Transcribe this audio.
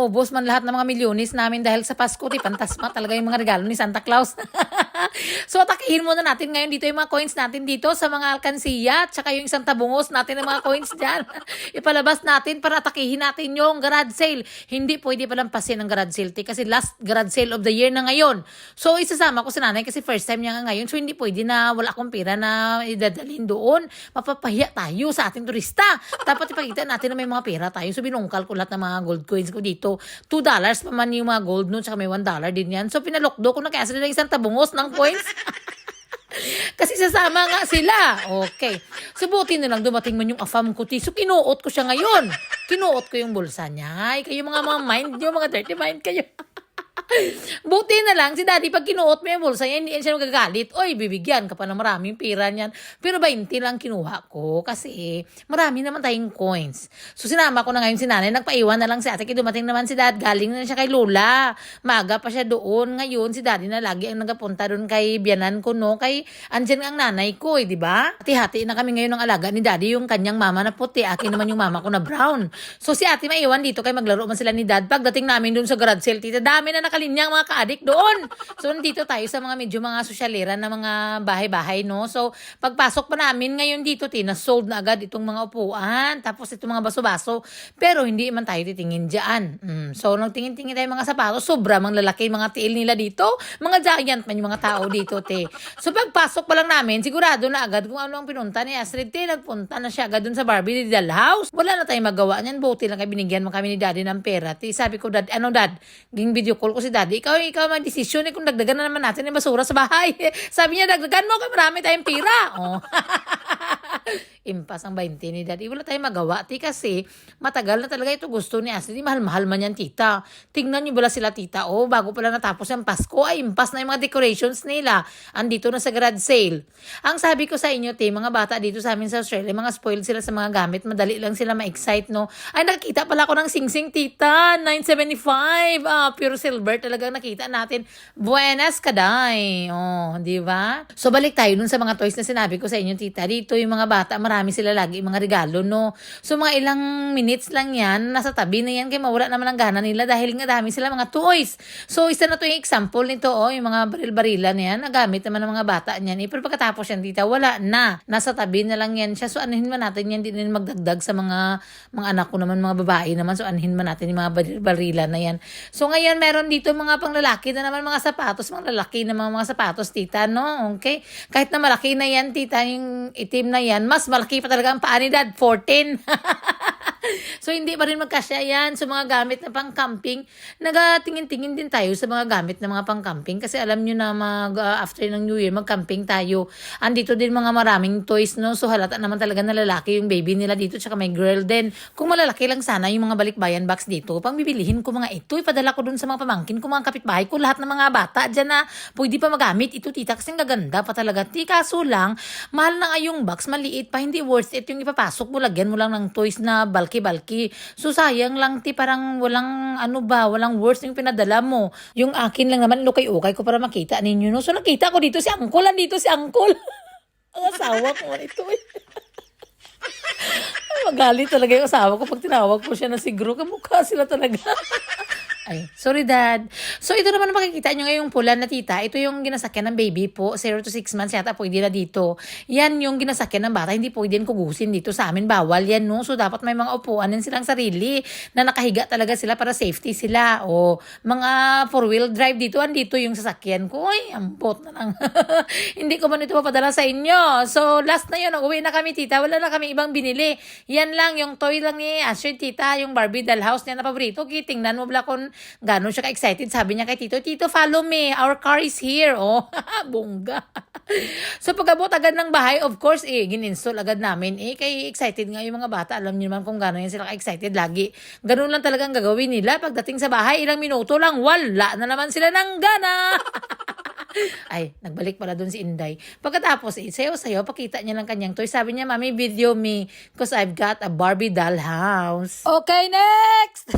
maubos man lahat ng mga milyones namin dahil sa Pasko, pantasma talaga yung mga regalo ni Santa Claus. So, atakihin muna natin ngayon dito yung mga coins natin dito sa mga alkansiya, tsaka yung isang tabungos natin ng mga coins dyan. Ipalabas natin para atakihin natin yung garage sale. Hindi pwede palampasin ang garage sale, kasi last garage sale of the year na ngayon. So, isasama ko sa nanay kasi first time niya nga ngayon. So, hindi pwede na wala akong pera na idadalhin doon. Mapapahiya tayo sa ating turista. Dapat ipakita natin na may mga pera tayo. So, binungkal ko lahat ng mga gold coins ko dito. $2 pa man yung mga gold noon, tsaka may $1 din yan. So, pinalokdo ko na kaya sila ng isang tabungos ng coins. Kasi sasama nga sila. Okay. Subutin na lang dumating man yung afam ko. So, kinuot ko siya ngayon. Kinuot ko yung bulsa niya. Ay, kayo mga mind nyo, mga dirty mind kayo. Buti na lang si daddy pag kinuot mo yung bulsa niya, hindi siya nagagalit. Oy, bibigyan ka pa ng maraming pera niyan. Pero 20 lang kinuha ko kasi marami naman tayong coins. So sinama ko na ngayon si nanay, nagpaiwan na lang si ate. Dumating naman si dad, galing na siya kay Lola. Maga pa siya doon. Ngayon si daddy na lagi ang nagapunta doon kay biyanan ko, no? Kay andyan ang nanay ko, di ba? Hati-hati na kami ngayon ng alaga ni daddy, yung kanyang mama na puti, akin naman yung mama ko na brown. So si ate maiwan dito kay maglaro man sila ni dad. Pagdating namin doon sa garage sale, tita, dami na nakalinyang mga kaadik doon. So, nandito tayo sa mga medyo mga sosyalera na mga bahay-bahay, no? So, pagpasok pa namin ngayon dito, sold na agad itong mga upuan. Tapos, itong mga baso-baso. Pero, hindi man tayo titingin dyan. So, nagtingin-tingin tayo mga sapatos. Sobra mga lalaki, mga tiil nila dito. Mga giant man yung mga tao dito, te. So, pagpasok pa lang namin, sigurado na agad kung ano ang pinunta ni Astrid, te. Nagpunta na siya agad dun sa Barbie Doll House. Wala na tayong magawa niyan. Buti lang kay binigyan mo kami ni daddy ng pera, te. Sabi ko, dad, ano dad? Ging video call ko si daddy. Ikaw mag-desisyon kung dagdagan na naman natin yung basura sa bahay. Sabi niya, dagdagan mo, marami tayong pira. Oh. Impas ang 20 ni daddy. Wala tayong magawa, ti, kasi matagal na talaga ito gusto ni Ashley. Mahal-mahal man yan, tita. Tingnan niyo bala sila, tita. Oh, bago pala natapos ang Pasko, ay impas na yung mga decorations nila. Andito na sa garage sale. Ang sabi ko sa inyo, ti, mga bata dito sa amin sa Australia, mga spoiled sila sa mga gamit. Madali lang sila ma-excite, no? Ay, nakita pala ako ng sing-sing, tita. 975. Pure silver talagang nakita natin. Buenas kaday. Oh, di ba? So, balik tayo dun sa mga toys na sinabi ko sa inyo, tita. Dito yung mga bata, marami sila lagi mga regalo, no? So, mga ilang minutes lang yan, nasa tabi na yan, kaya mawala naman ang gana nila dahil nga dami sila mga toys. So, isa na to yung example nito, oh, yung mga baril-barila na yan, nagamit naman ng mga bata niyan. Pero pagkatapos yan, tita, wala na. Nasa tabi na lang yan siya. So, anuhin man natin yan, din magdagdag sa mga anak ko naman, mga babae naman. So, anuhin man natin yung mga baril-barila na yan. So, ngayon, meron dito mga panglalaki na naman mga sapatos, mga lalaki na mga sapatos, tita, no? Okay? Kahit na malaki na yan, tita, yung itim na yan, mas malaki pa talaga ang paa ni dad, 14. So, hindi pa rin magkasya yan. So, mga gamit na pang-camping, nagatingin-tingin din tayo sa mga gamit na mga pang-camping. Kasi alam nyo na after ng New Year, mag-camping tayo. Andito din mga maraming toys, no? So, halata naman talaga na lalaki yung baby nila dito, tsaka may girl din. Kung malalaki lang sana yung mga balikbayan box dito, pang bibilihin ko mga ito, ipadala ko dun sa mga pamangkin ko, mga kapitbahay ko, lahat ng mga bata dyan na pwede pa magamit. Ito, tita, kasi gaganda pa talaga. Kaso lang, mahal na nga yung box, maliit pa, hindi worth it yung ipapasok mo, lagyan mo lang ng toys na bulky. So, sayang lang, ti, parang walang, walang worth yung pinadala mo. Yung akin lang naman, lukay-ukay ko para makita ninyo, no? So, nakita ko dito si Uncle, andito si Uncle. Ang asawa ko, ito eh. Magalit talaga yung asawa ko pag tinawag ko siya na si Gro. Kamukha sila talaga. Ay, sorry dad. So, ito naman makikita nyo ngayong pula na tita. Ito yung ginasakyan ng baby po. 0 to 6 months yata pwede na dito. Yan yung ginasakyan ng bata. Hindi pwede yan kugusin dito sa amin. Bawal yan, no? So, dapat may mga upuan din silang sarili na nakahiga talaga sila para safety sila. O, mga 4-wheel drive dito. Andito yung sasakyan ko. Ay, ampot na lang. Hindi ko man ito mapadala sa inyo. So, last na yun. Uwi na kami, tita. Wala na kami ibang binili. Yan lang, yung toy lang ni Astrid, tita. Yung Barbie doll house niya na paborito. Tingnan mo bla kung gano'n siya ka-excited. Sabi niya kay Tito, Tito, follow me. Our car is here. Oh, bongga. So, pag-abot agad ng bahay, of course, gin-install agad namin. Kay excited nga yung mga bata. Alam niyo naman kung gano'n yan sila ka-excited lagi. Gano'n lang talagang gagawin nila. Pagdating sa bahay, ilang minuto lang, wala na naman sila ng gana. Ay, nagbalik pala dun si Inday. Pagkatapos, sayo-sayo, pakita niya ng kanyang toy. Sabi niya, Mami, video me because I've got a Barbie doll house. Okay, next!